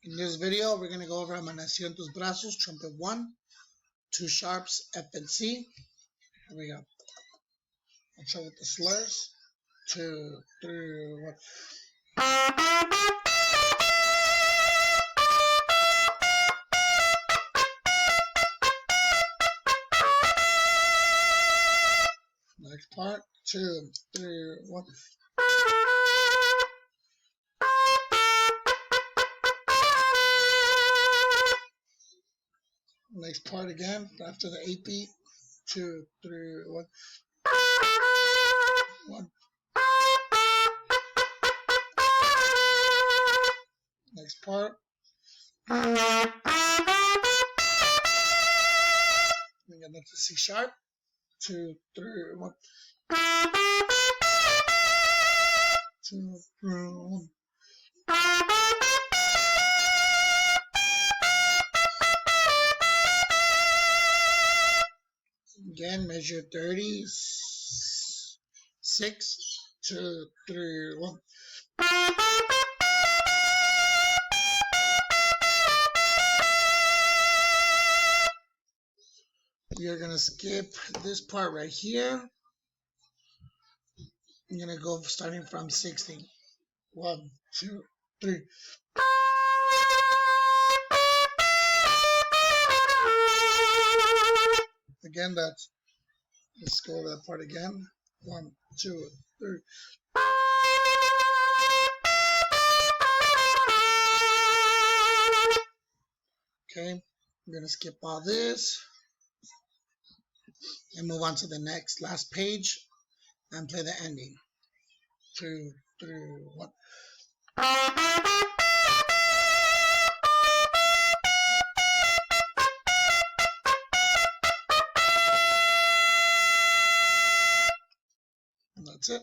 In this video, we're going to go over Amaneci en tus brazos, trumpet 1, 2 sharps, F and C. Here we go. I'll show with the slurs. 2, 3, 1. Next part. 2, 3, 1. Next part again, after the 8 beat. 2, 3, 1. 1. Next part. We got that's a C sharp. 2, 3, 1. 2, 3, 1. Again, measure 36, 2, 3, 1. You're going to skip this part right here. You're going to go starting from 16. 1, 2, 3. Again, let's go over that part again. 1, 2, 3. Okay, I'm going to skip all this and move on to the last page and play the ending. 2, 3, 1. And that's it.